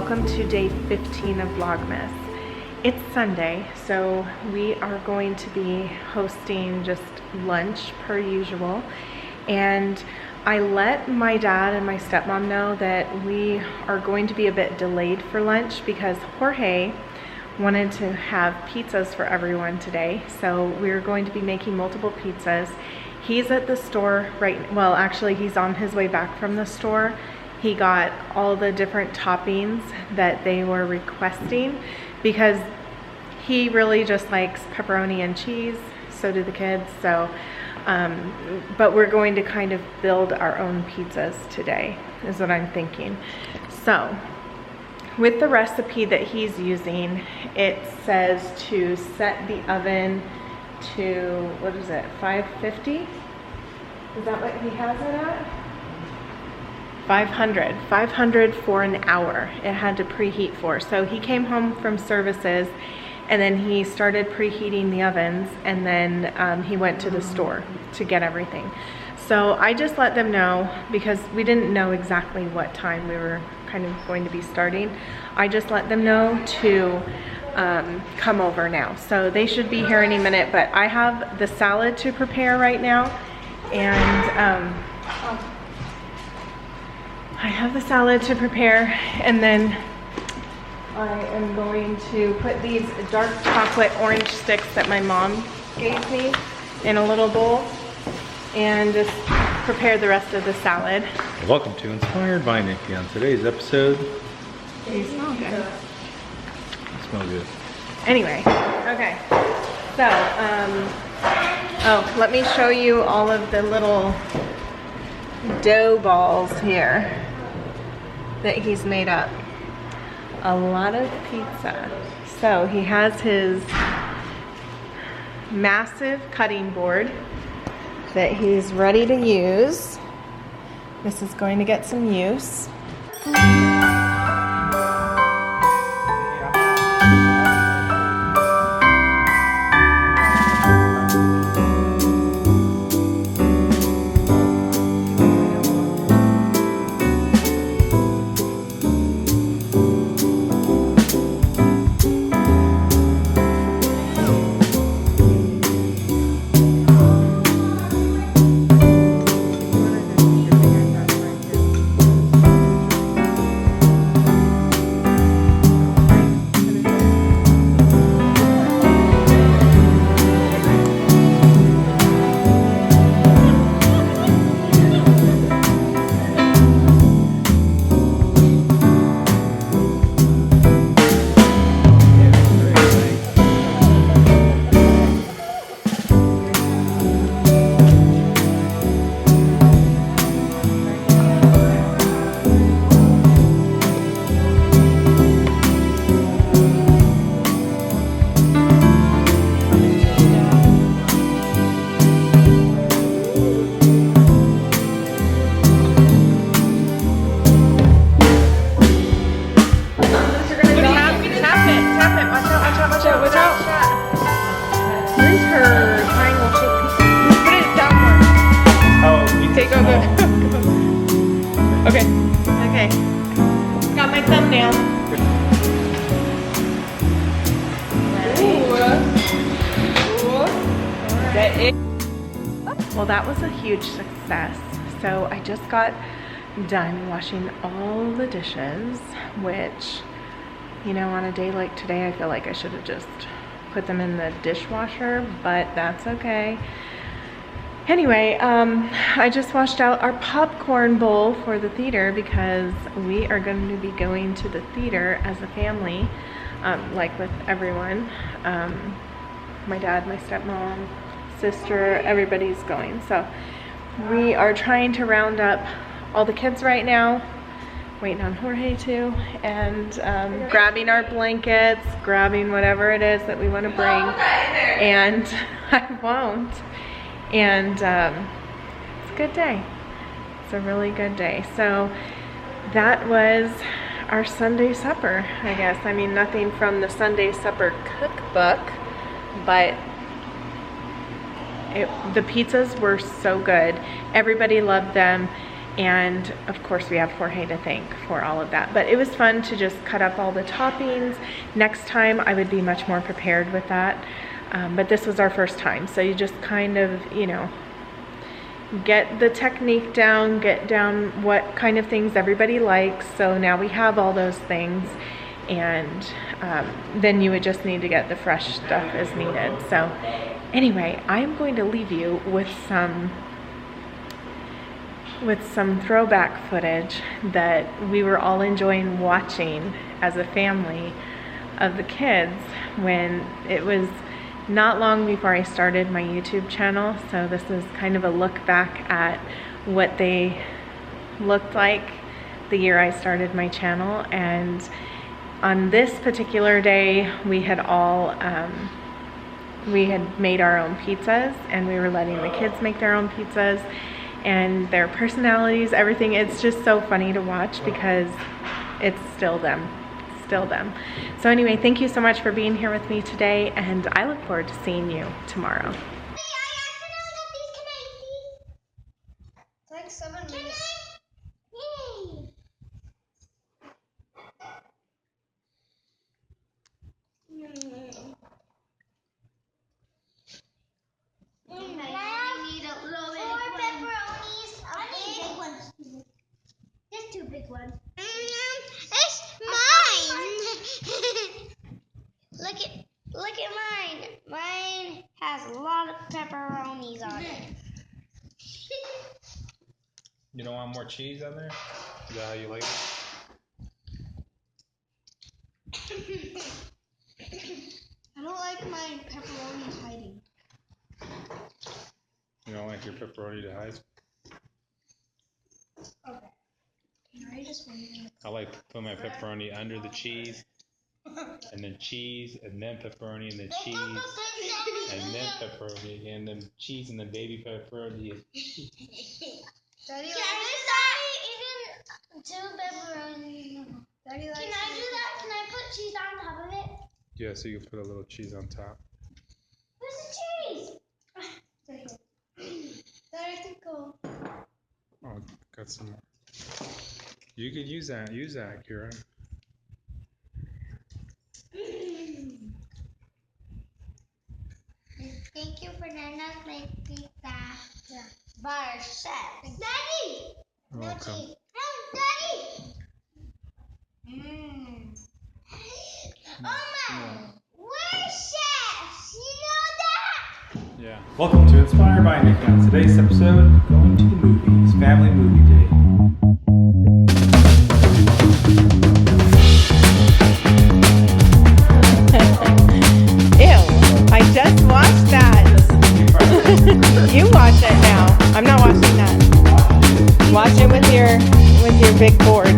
welcome to day 15 of Vlogmas. It's Sunday, so we are going to be hosting just lunch per usual, and I let my dad and my stepmom know that we are going to be a bit delayed for lunch because Jorge wanted to have pizzas for everyone today, so we're going to be making multiple pizzas. He's at the store well, actually he's on his way back from the store. He got all the different toppings that they were requesting because he really just likes pepperoni and cheese. So do the kids. So, but we're going to kind of build our own pizzas today, is what I'm thinking. So, with the recipe that he's using, it says to set the oven to, what is it, 550? Is that what he has it at? 500 for an hour it had to preheat for. So he came home from services and then he started preheating the ovens, and then he went to the store to get everything. So I just let them know, because we didn't know exactly what time we were kind of going to be starting. I just let them know to come over now. So they should be here any minute, but I have the salad to prepare right now, and I have the salad to prepare, and then I am going to put these dark chocolate orange sticks that my mom gave me in a little bowl and just prepare the rest of the salad. Welcome to Inspired by Nikki. On today's episode, They smell good. they smell good. Anyway, okay. So, oh, let me show you all of the little dough balls here that he's made up. A lot of pizza. So he has his massive cutting board that he's ready to use. This is going to get some use. Okay. Okay. Got my thumbnail. Well, that was a huge success. So I just got done washing all the dishes, which, you know, on a day like today, I feel like I should have just put them in the dishwasher, but that's okay. Anyway, I just washed out our popcorn bowl for the theater because we are going to be going to the theater as a family, like with everyone. My dad, my stepmom, sister, everybody's going. So we are trying to round up all the kids right now, waiting on Jorge too, and grabbing our blankets, grabbing whatever it is that we want to bring, and I won't. And it's a good day. It's a really good day. So that was our Sunday supper, I guess. I mean, nothing from the Sunday supper cookbook, but the pizzas were so good. Everybody loved them. And of course we have Jorge to thank for all of that. But it was fun to just cut up all the toppings. Next time I would be much more prepared with that. But this was our first time. So you just kind of, you know, get the technique down, get down what kind of things everybody likes. So now we have all those things. And then you would just need to get the fresh stuff as needed. So anyway, I'm going to leave you with some throwback footage that we were all enjoying watching as a family of the kids when it was not long before I started my YouTube channel. So this is kind of a look back at what they looked like the year I started my channel. And on this particular day, we had all we had made our own pizzas, and we were letting the kids make their own pizzas, and their personalities, everything. It's just so funny to watch because it's still them. So anyway, thank you so much for being here with me today, and I look forward to seeing you tomorrow. It's like 7 minutes. I need a little bit. 4 pepperonis. I need big ones. Just 2 big ones. It's mine. Look at mine. Mine has a lot of pepperonis on it. You don't want more cheese on there? Is that how you like it? I don't like my pepperoni hiding. You don't like your pepperoni to hide? Okay. I just wanted I like to put my pepperoni under the cheese, and then cheese, and then pepperoni, and then cheese, and then pepperoni again, then cheese, and then baby pepperoni. Daddy Can I eat 2 pepperoni? Daddy likes Can I do that? Can I put cheese on top of it? Yeah, so you can put a little cheese on top. Where's the cheese? Daddy, I think go. Oh, got some more. You could use that, Kira. Thank you for letting us make pizza. Yeah. By our chef. Daddy! You're welcome. Cheese. Daddy! Oma! We're chefs! You know that? Yeah. Welcome to Inspired by Nikki. On today's episode, going to the movies, family movie day. Ew, I just watched that. You watch it now. I'm not watching that. Watch it with your big board.